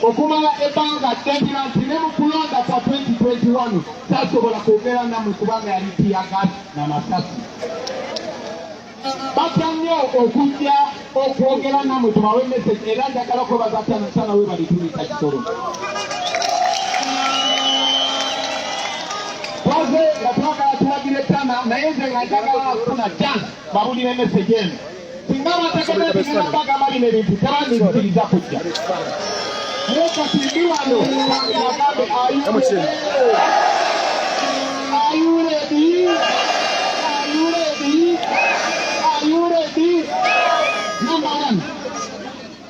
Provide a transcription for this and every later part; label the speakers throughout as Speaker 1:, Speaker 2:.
Speaker 1: okumala ebbanga ddemira nti ne mu kulonda kwa 2021 tasobola kwogera nammwe kubanga yali tiyagas n'amasasi. Batya nnyo okujja okwogera nammwe tubawe message era njagala kwebaza sana we bali tuyita Kisoro. Twaze nga twagala tulagire Tana naye nze nga njagala kufuna chance babulire message eno. Singa bategeeza tugenda bagamba bino ebintu tebandinzikiriza kujja. Mukati ndi wano bagambe are you ready? Number one,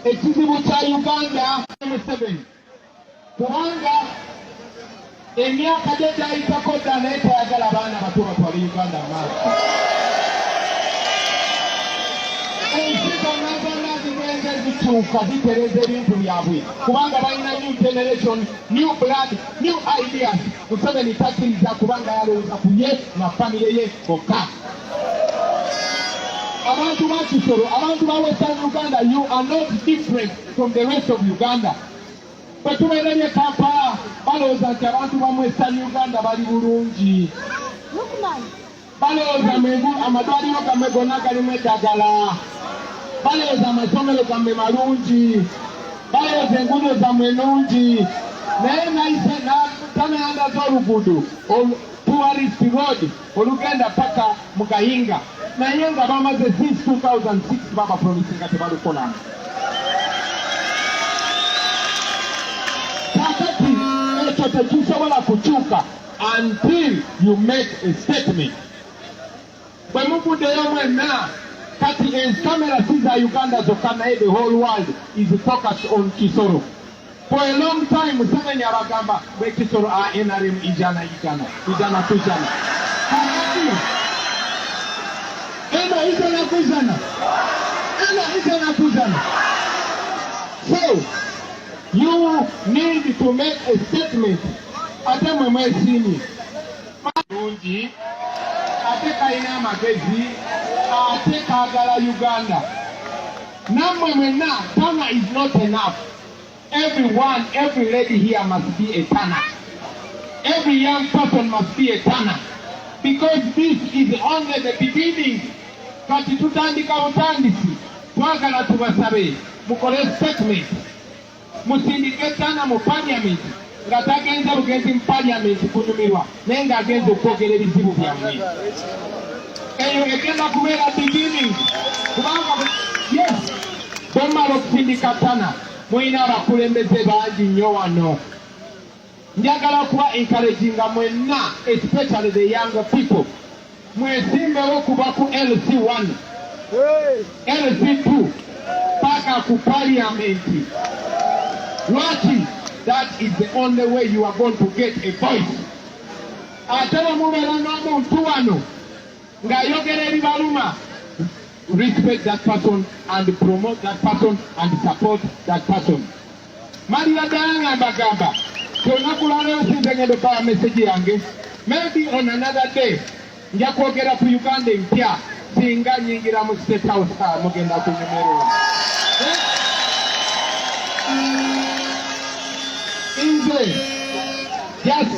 Speaker 1: ekizibu kya Uganda 7 kubanga emyaka gye gyayitako dda naye teyagala abaana bato batwale Uganda maaso. Ensi zonna zigenze zikyuka zitereza ebintu byabwe kubanga balina new generation, new blood, new ideas. Museveni takkiriza kubanga yalowooza ku ye na famire ye bokka. Abantu ba Kisoro, abantu ba Western Uganda, you are not different from the rest of Uganda. But you may not Kampala, balowooza nti abantu ba Western Uganda bali bulungi. Balowooza amadwaliro gammwe gonna galimu eddagala. Balowooza amasomero gammwe malungi. Balowooza enguudo zammwe nnungi. Naye nayise n'atameyanda z'oluguudo tourist road olugenda paka mu Kayinga. Naye nga bamaze since 2006 baba promisinga tebalukolamu. Kakati ekyo tekisobola kukyuka until you make a statement. Bwe muvuddeyo mwenna kati enkamera si za Uganda zokka naye the whole world is focused on Kisoro. For a long time Museveni abagamba bwe Kisoro NRM ijana kujana. So you need to make a statement. Ate mwe mwesini malungi, ate kalina amagezi, ate kaagala Uganda. Nammwe mwenna Tana is not enough. Everyone, every lady here must be a Tana. Every young person must be a Tana. Because this is only the beginning. Kati tutandika butandisi twagala tubasabe mukole statement musindike Tana mu parliament nga tagenza bugenzi mu parliament kunyumirwa naye ng'agenza okwogera ebizibu byammwe. Eyo egenda kubeera beginning kubanga yes bomala okusindika Tana mulina abakulembeze bangi nnyo wano. Njagala kuba encouraginga mwenna especially the younger people. Mwesimbewo kuba ku LC1, LC2, paka ku parliament. Lwaki? That is the only way you are going to get a voice. Ate mubeera n'omuntu wano ng'ayogera ebibaluma. Respect that person and promote that person and support that person. Malira ddala nga mbagamba olunaku lwaleero sinze ngenda okubawa message yange. Maybe on another day nja kwogera ku Uganda empya singa nyingira mu State House mugenda kunyumirwa. Nze just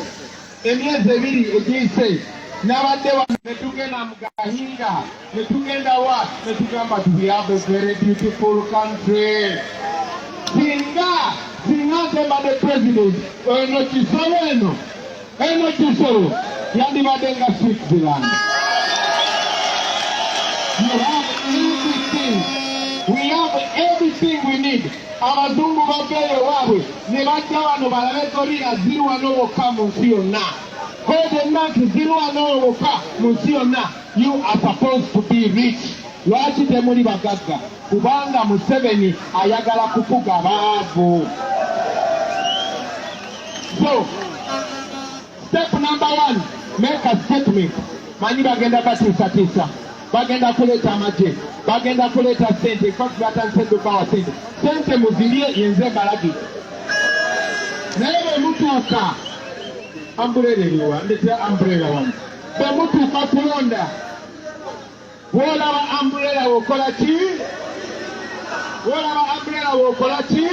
Speaker 1: emyezi ebiri egiyise nabadde wano ne tugenda mu Kayinga ne tugenda wa ne tugamba we have a very beautiful country. Singa nze mbadde president eno Kisoro eno Kisoro yandibadde nga Switzerland. You have everything. We have everything we need. Abazungu babeeyo waabwe ne bajja wano balabe gorilla ziri wano wokka mu nsi yonna. Golden Monkey ziri wano wokka mu nsi yonna. You are supposed to be rich. Lwaki temuli bagagga? Kubanga Museveni ayagala kufuga baavu. So, step number 1, make a statement. Manyi bagenda batiisatiisa. Bagenda kuleeta amagye. Bagenda kuleeta ssente. Kwaki batandise okubawa ssente. Ssente muzirye yenze mbalagi. Naye bwe mutuuka umbrella eriwa ndetera umbrella wano. Bwe mutuuka kulonda wolaba umbrella wokola ki? Wolaba umbrella wokola ki?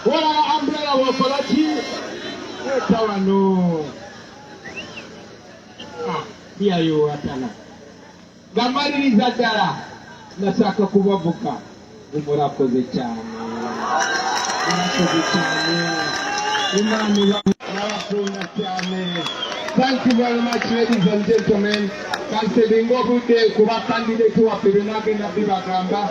Speaker 1: Wala umbrella wakolaki etawano byayo watana gamaliriza ddala nasaka kubavuka murakoze cyane imani n'abakunda cyane. Thank you very much, ladies and gentlemen. Considering what day kuba candidate wa Pirinage na Bibagamba.